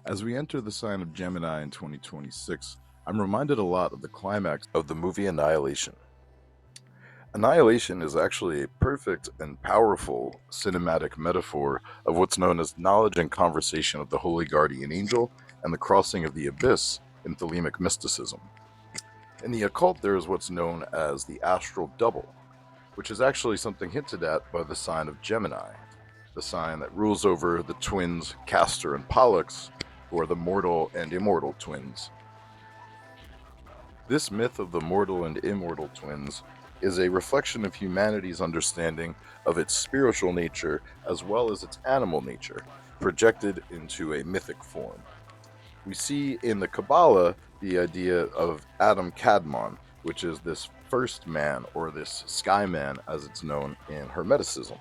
As we enter the sign of Gemini in 2026, I'm reminded a lot of the climax of the movie Annihilation. Annihilation is actually a perfect and powerful cinematic metaphor of what's known as knowledge and conversation of the holy guardian angel and the crossing of the abyss in Thelemic mysticism. In the occult, there is what's known as the astral double, which is actually something hinted at by the sign of Gemini, the sign that rules over the twins Castor and Pollux, who are the mortal and immortal twins. This myth of the mortal and immortal twins is a reflection of humanity's understanding of its spiritual nature as well as its animal nature, projected into a mythic form. We see in the Kabbalah the idea of Adam Kadmon, which is this first man or this sky man as it's known in Hermeticism.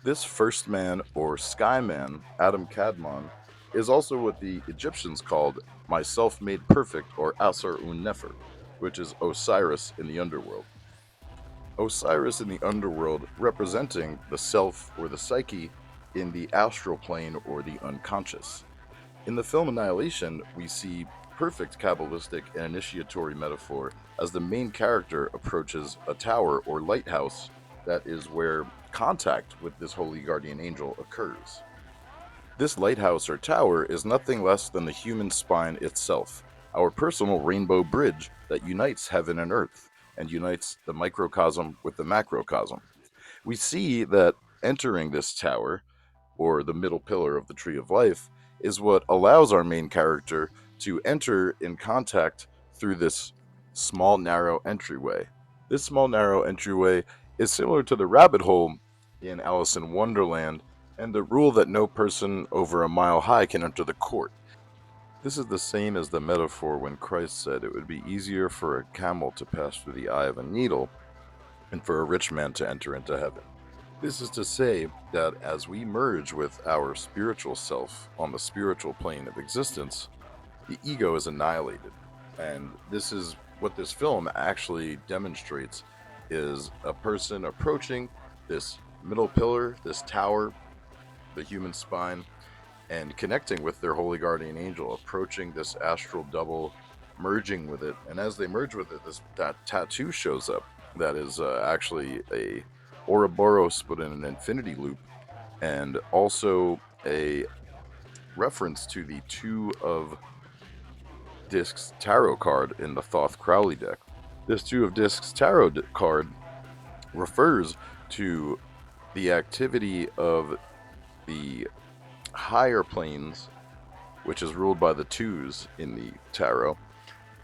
This first man or sky man, Adam Kadmon, is also what the Egyptians called my self made perfect or Asar un Nefer, which is Osiris in the underworld. Osiris in the underworld representing the self or the psyche in the astral plane or the unconscious. In the film Annihilation, we see perfect Kabbalistic and initiatory metaphor as the main character approaches a tower or lighthouse that is where contact with this holy guardian angel occurs. This lighthouse or tower is nothing less than the human spine itself, our personal rainbow bridge that unites heaven and earth and unites the microcosm with the macrocosm. We see that entering this tower, or the middle pillar of the tree of life, is what allows our main character to enter in contact through this small, narrow entryway. This small, narrow entryway is similar to the rabbit hole in Alice in Wonderland and the rule that no person over a mile high can enter the court. This is the same as the metaphor when Christ said it would be easier for a camel to pass through the eye of a needle than for a rich man to enter into heaven. This is to say that as we merge with our spiritual self on the spiritual plane of existence, the ego is annihilated. And this is what this film actually demonstrates is a person approaching this middle pillar, this tower, the human spine, and connecting with their holy guardian angel, approaching this astral double, merging with it. And as they merge with it, that tattoo shows up. That is actually a Ouroboros, but in an infinity loop, and also a reference to the Two of Discs tarot card in the Thoth Crowley deck. This Two of Discs tarot card refers to the activity of the higher planes, which is ruled by the twos in the tarot,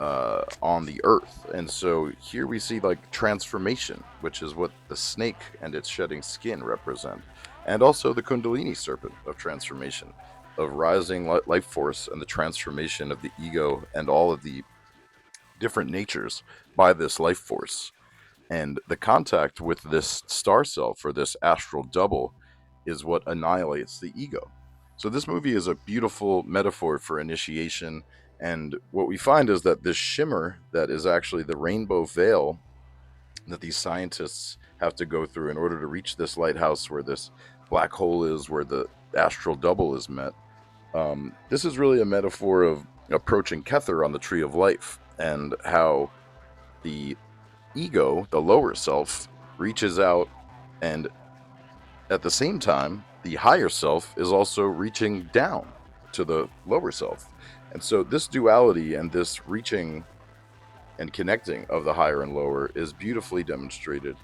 on the earth. And so here we see like transformation, which is what the snake and its shedding skin represent, and also the Kundalini serpent of transformation, of rising life force and the transformation of the ego and all of the different natures by this life force. And the contact with this star self or this astral double is what annihilates the ego. So this movie is a beautiful metaphor for initiation, and what we find is that this shimmer that is actually the rainbow veil that these scientists have to go through in order to reach this lighthouse where this black hole is, where the astral double is met. This is really a metaphor of approaching Kether on the tree of life and how the ego, the lower self, reaches out, and at the same time, the higher self is also reaching down to the lower self. And so, this duality and this reaching and connecting of the higher and lower is beautifully demonstrated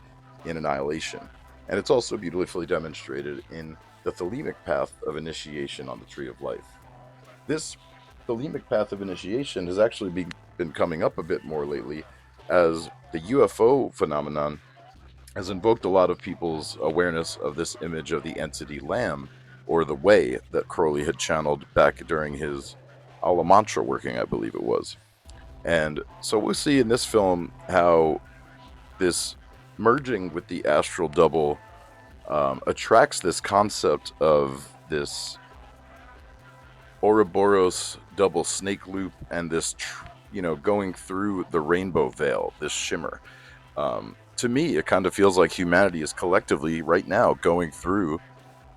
in Annihilation. And it's also beautifully demonstrated in the Thelemic path of initiation on the Tree of Life. This Thelemic path of initiation has actually been coming up a bit more lately as the UFO phenomenon has invoked a lot of people's awareness of this image of the entity Lamb, or the Way, that Crowley had channeled back during his Ala Mantra working, I believe it was. And so we'll see in this film how this merging with the astral double attracts this concept of this Ouroboros double snake loop and this, going through the rainbow veil, this shimmer. To me, it kind of feels like humanity is collectively right now going through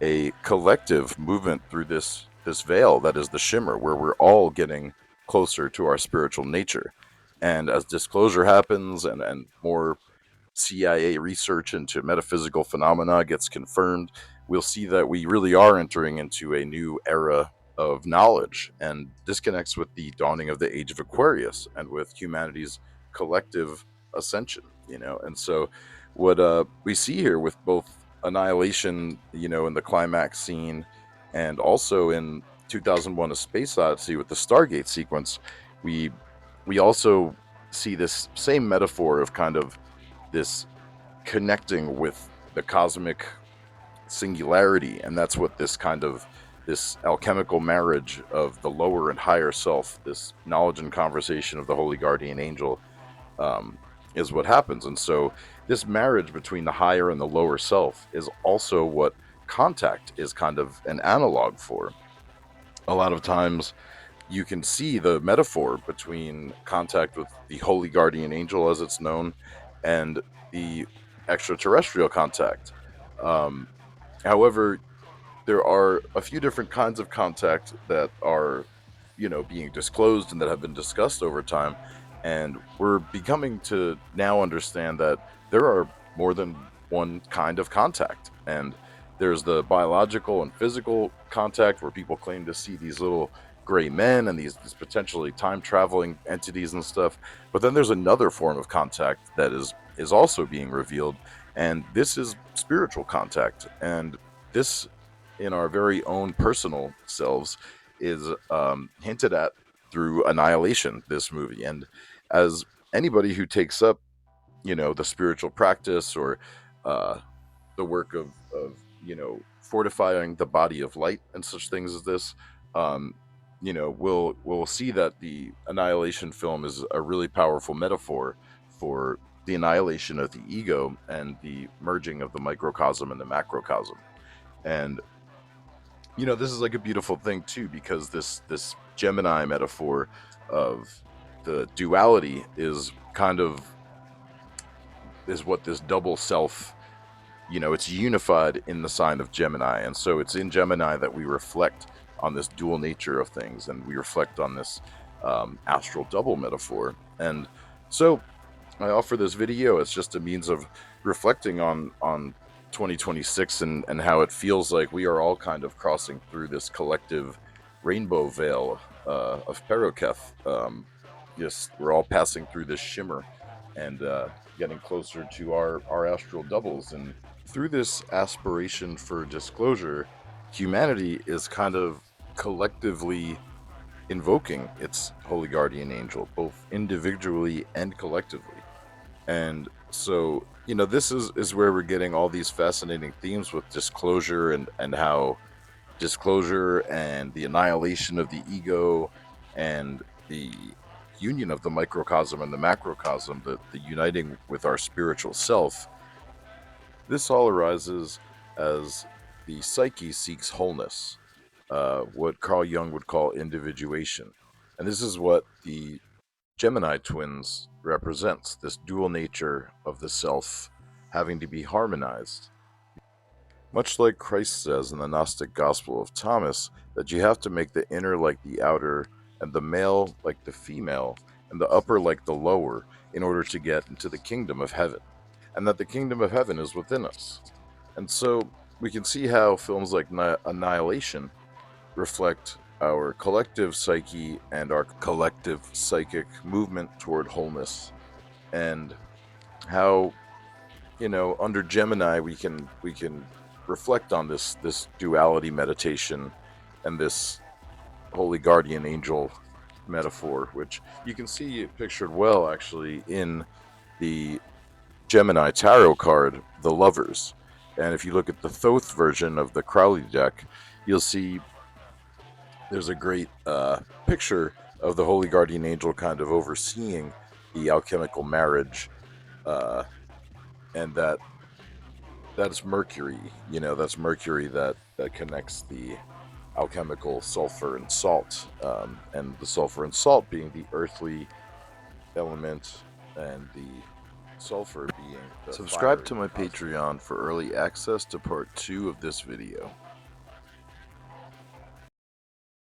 a collective movement through this this veil that is the shimmer, where we're all getting closer to our spiritual nature. And as disclosure happens and more CIA research into metaphysical phenomena gets confirmed, we'll see that we really are entering into a new era of knowledge. And this connects with the dawning of the age of Aquarius and with humanity's collective ascension, And so, what we see here with both Annihilation, in the climax scene, and also in 2001: A Space Odyssey with the Stargate sequence, we we also see this same metaphor of kind of this connecting with the cosmic singularity, and that's what this alchemical marriage of the lower and higher self, this knowledge and conversation of the holy guardian angel, um, is what happens. And so this marriage between the higher and the lower self is also what contact is kind of an analog for. A lot of times you can see the metaphor between contact with the holy guardian angel, as it's known, and the extraterrestrial contact. Um, However, there are a few different kinds of contact that are, being disclosed and that have been discussed over time. And we're becoming to now understand that there are more than one kind of contact. And there's the biological and physical contact where people claim to see these little gray men and these potentially time traveling entities and stuff. But then there's another form of contact that is also being revealed, and this is spiritual contact. And this, in our very own personal selves, is hinted at through Annihilation, this movie. And as anybody who takes up, the spiritual practice or uh, the work of fortifying the body of light and such things as this, um, will see that the Annihilation film is a really powerful metaphor for the annihilation of the ego and the merging of the microcosm and the macrocosm. And this is like a beautiful thing too, because this Gemini metaphor of the duality is what this double self, it's unified in the sign of Gemini. And so it's in Gemini that we reflect on this dual nature of things, and we reflect on this astral double metaphor. And so I offer this video as just a means of reflecting on 2026, and how it feels like we are all kind of crossing through this collective rainbow veil of Peroketh. Yes, we're all passing through this shimmer and getting closer to our astral doubles. And through this aspiration for disclosure, humanity is kind of collectively invoking its holy guardian angel, both individually and collectively. And so, this is where we're getting all these fascinating themes with disclosure, and how disclosure and the annihilation of the ego and the union of the microcosm and the macrocosm, the uniting with our spiritual self, this all arises as the psyche seeks wholeness, what Carl Jung would call individuation. And this is what the Gemini twins represents, this dual nature of the self having to be harmonized. Much like Christ says in the Gnostic Gospel of Thomas, that you have to make the inner like the outer, and the male like the female, and the upper like the lower, in order to get into the kingdom of heaven. And that the kingdom of heaven is within us. And so we can see how films like Annihilation reflect our collective psyche and our collective psychic movement toward wholeness, and how, under Gemini we can reflect on this duality meditation and this holy guardian angel metaphor, which you can see pictured well actually in the Gemini tarot card, the Lovers. And if you look at the Thoth version of the Crowley deck, you'll see there's a great picture of the holy guardian angel kind of overseeing the alchemical marriage, uh, and that's Mercury. That's Mercury that connects the alchemical sulfur and salt, and the sulfur and salt being the earthly element, and the sulfur being the subscribe to my Patreon for early access to part 2 of this video.